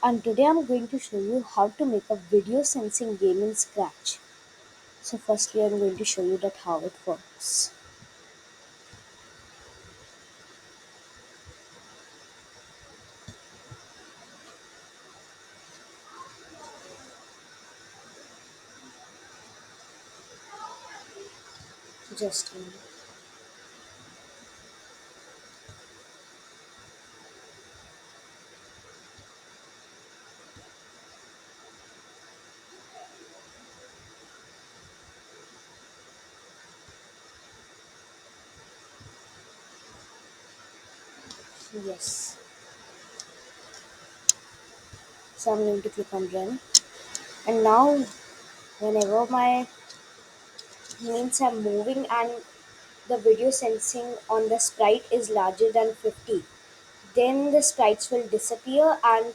And today I'm going to show you how to make a video sensing game in Scratch. So firstly I'm going to show you that how it works. Just a minute. Yes. So I'm going to click on run. And now whenever my means I'm moving and the video sensing on the sprite is larger than 50, then the sprites will disappear and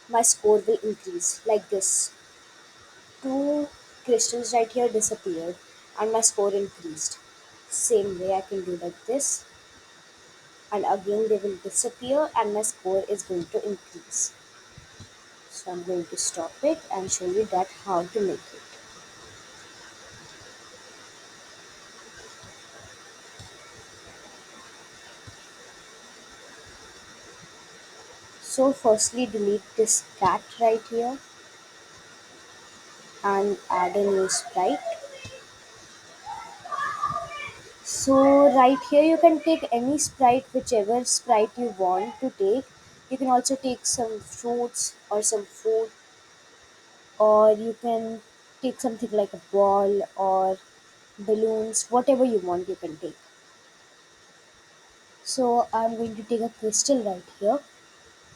my score will increase like this. Two crystals right here disappeared and my score increased. Same way I can do like this, and again they will disappear and my score is going to increase. So I'm going to stop it and show you that how to make it. So firstly delete this cat right here and add a new sprite. So right here you can take any sprite, whichever sprite you want to take. You can also take some fruits or some food, or you can take something like a ball or balloons, whatever you want you can take. So I'm going to take a crystal right here.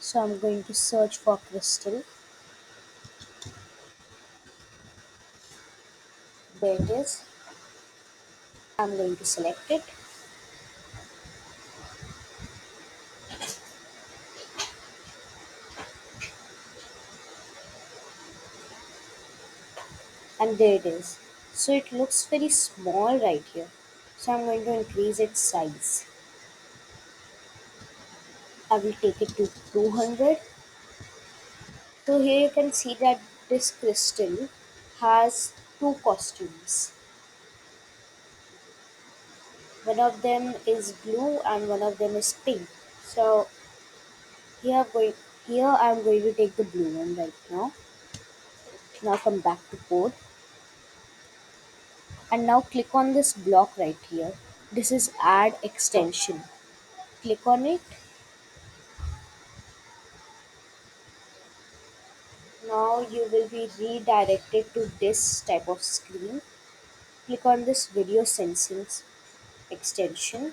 So I'm going to search for crystal. There it is. I'm going to select it. And there it is. So it looks very small right here. So I'm going to increase its size. I will take it to 200. So here you can see that this crystal has two costumes. One of them is blue and one of them is pink. So here going here I'm going to take the blue one right now. Now come back to code and now click on this block right here. This is add extension. Click on it. Now you will be redirected to this type of screen. Click on this video sensing extension.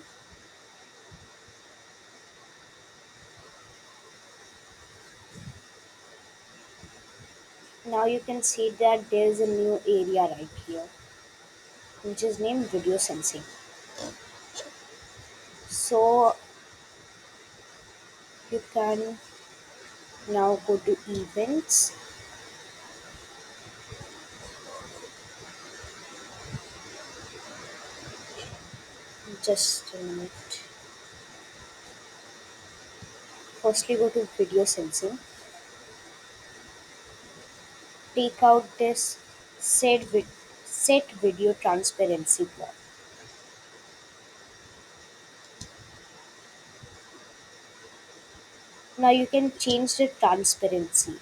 Now you can see that there is a new area right here which is named video sensing. So you can now go to events. Just a minute. Firstly go to video sensing. Take out this set video transparency block. Now you can change the transparency.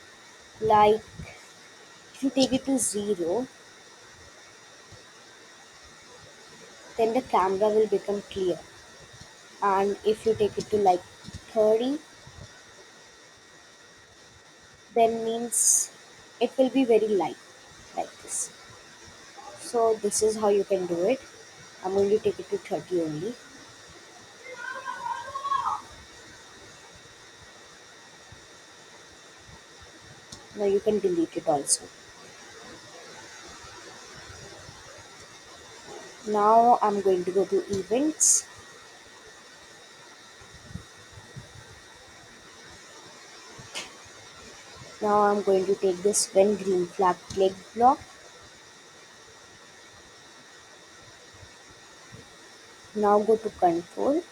Like if you take it to 0, then the camera will become clear. And if you take it to like 30, then means it will be very light like this. So this is how you can do it. I'm going to take it to 30 only. Now you can delete it also. Now I'm going to go to events. Now I'm going to take this when green flag click block. Now go to control.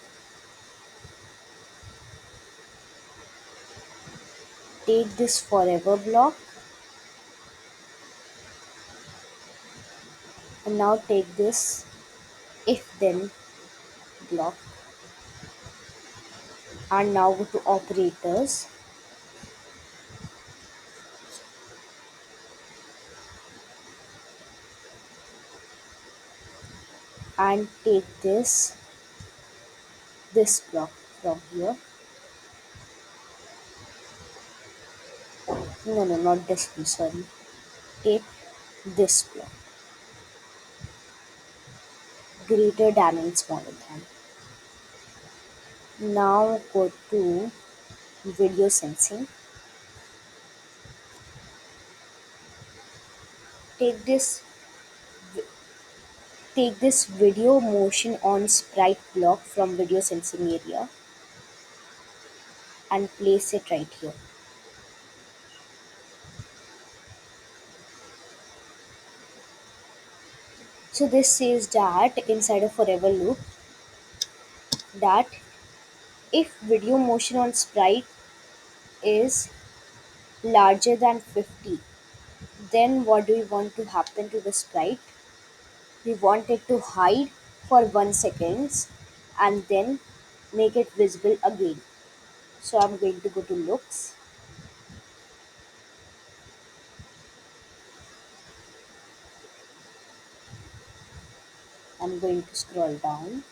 Take this forever block and now take this if then block and now go to operators and take this block from here. No, not this one, sorry. Take this block, greater than and smaller than. Now go to video sensing. Take this take this video motion on sprite block from video sensing area and place it right here. So this says that inside a forever loop that if video motion on sprite is larger than 50, then what do we want to happen to the sprite? We want it to hide for 1 second and then make it visible again. So I'm going to go to looks. I'm going to scroll down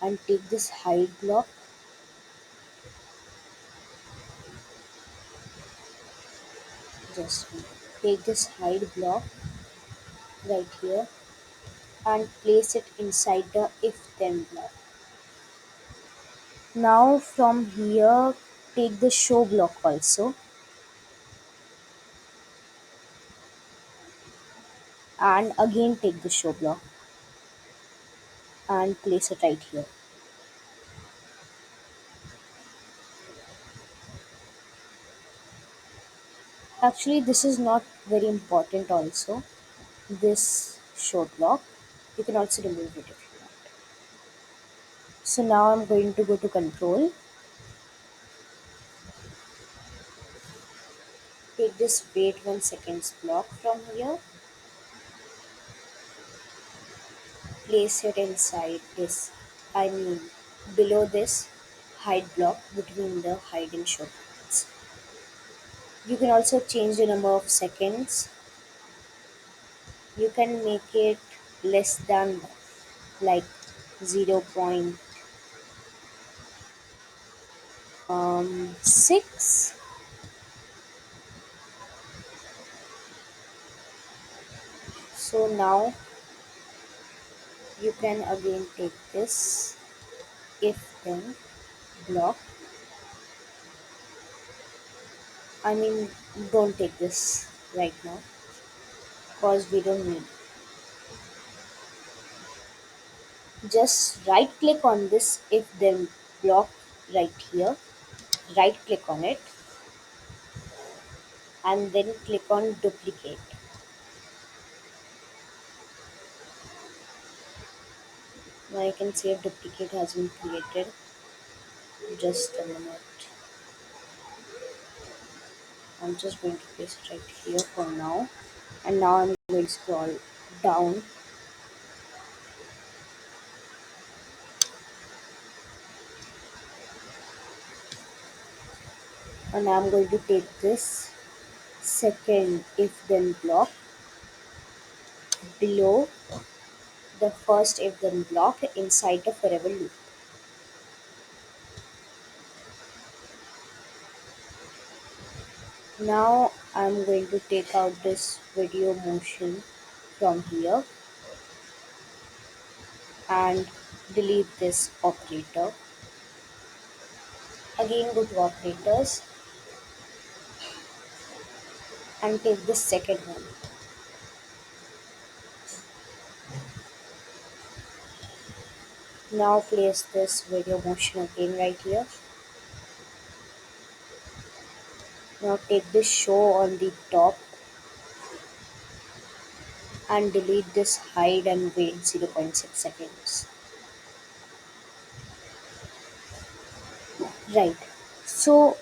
and take this hide block. Just take this hide block right here and place it inside the if then block. Now from here take the show block also and again take the show block and place it right here. Actually this is not very important also, this show block. You can also remove it if you want. So now I'm going to go to control. Take this wait 1 seconds block from here. Place it inside this, I mean below this hide block between the hide and show blocks. You can also change the number of seconds. You can make it less than like 0.6. So now you can again take this if then block. I mean don't take this right now because we don't need. Just right click on this if then block right here. Right click on it and then click on duplicate. Now you can see a duplicate has been created. Just a minute. I'm just going to place it right here for now. And now I'm going to scroll down and I'm going to take this second if then block below the first if then block inside the forever loop. Now I'm going to take out this video motion from here and delete this operator. Again go to operators and take the second one. Now place this video motion again right here. Now take this show on the top and delete this hide and wait 0.6 seconds. Right. So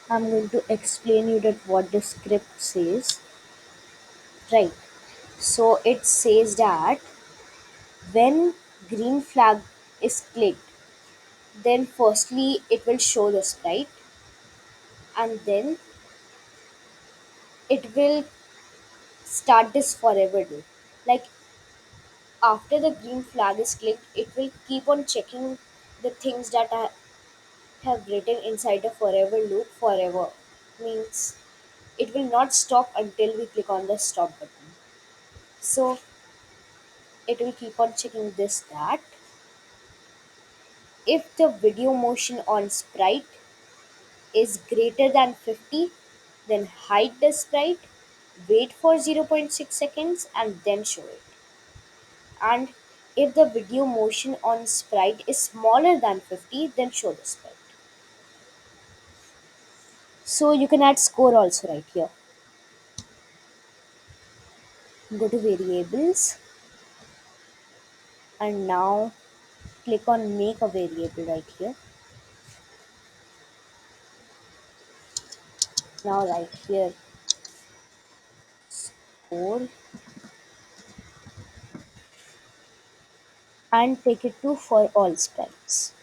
I'm going to explain you that what the script says. Right. So it says that when green flag is clicked, then firstly it will show the sprite, and then it will start this forever loop. Like after the green flag is clicked, it will keep on checking the things that I have written inside a forever loop forever. Means it will not stop until we click on the stop button. So it will keep on checking this that if the video motion on sprite is greater than 50, then hide the sprite, wait for 0.6 seconds, and then show it. And if the video motion on sprite is smaller than 50, then show the sprite. So you can add score also right here. Go to variables and now click on make a variable right here. Now right here score and take it to for all sprites.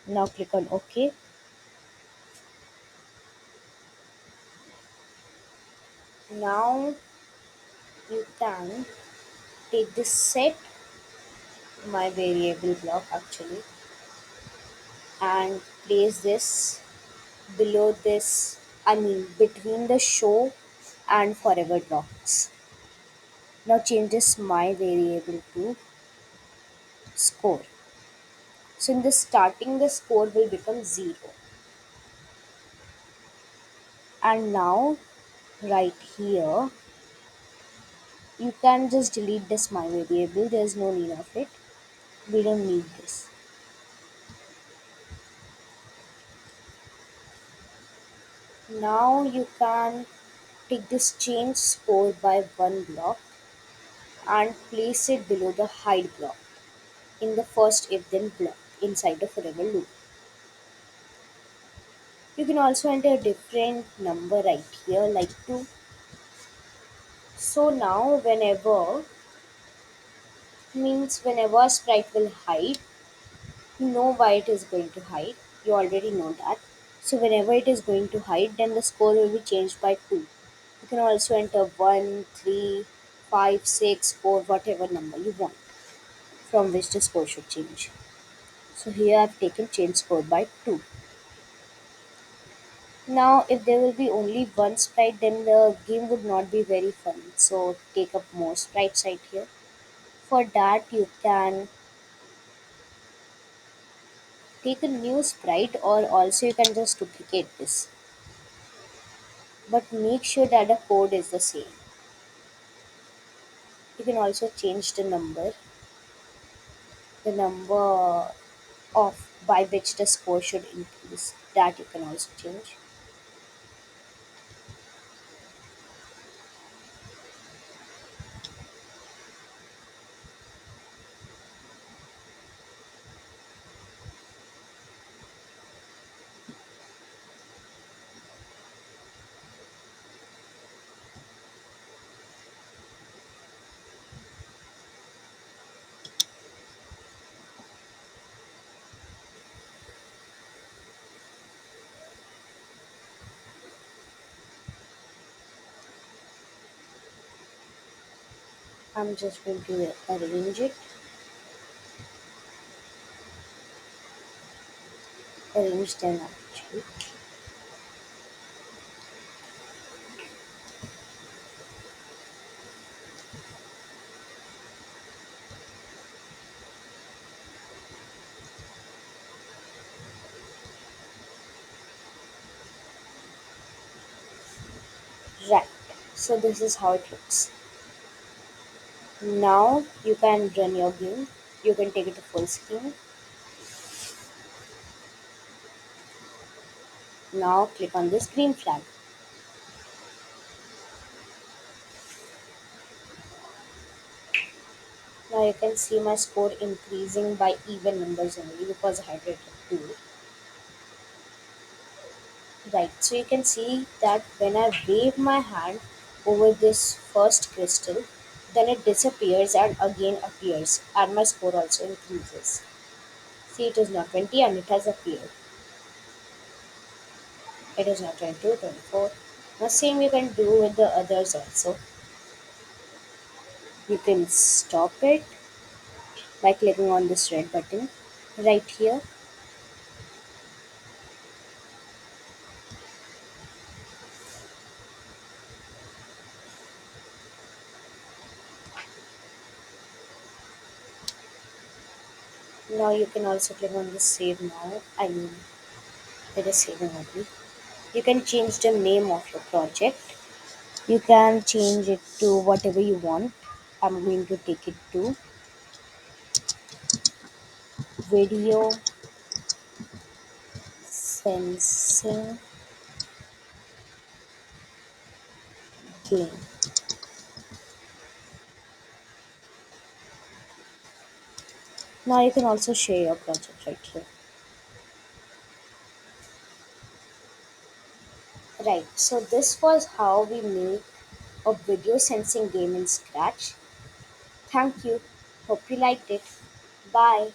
Now click on OK. Now you can take this set my variable block actually and place this below this, I mean between the show and forever blocks. Now change this my variable to score. So in the starting the score will become 0. And now right here you can just delete this my variable, there's no need of it. We don't need this. Now you can take this change score by one block and place it below the hide block in the first if then block inside the forever loop. You can also enter a different number right here like 2. So now whenever a sprite will hide, you know why it is going to hide. You already know that. So whenever it is going to hide, then the score will be changed by 2. You can also enter 1, 3, 5, 6, 4, whatever number you want from which the score should change. So here I've taken change score by 2. Now if there will be only one sprite, then the game would not be very fun. So take up more sprites right here. For that you can take a new sprite or also you can just duplicate this. But make sure that the code is the same. You can also change the number of by which the score should increase. That you can also change. I'm just going to arrange them actually. Right. So this is how it looks. Now you can run your game. You can take it to full screen. Now click on this green flag. Now you can see my score increasing by even numbers only because I had it 2. Right, so you can see that when I wave my hand over this first crystal, then it disappears and again appears, and my score also increases. See, it is now 20 and it has appeared. It is now 22, 24. Now, same you can do with the others also. You can stop it by clicking on this red button right here. Now, you can also click on the save now. I mean, it is saving only. You can change the name of your project. You can change it to whatever you want. I'm going to take it to video sensing game. Now you can also share your project right here. Right, so this was how we make a video sensing game in Scratch. Thank you. Hope you liked it. Bye.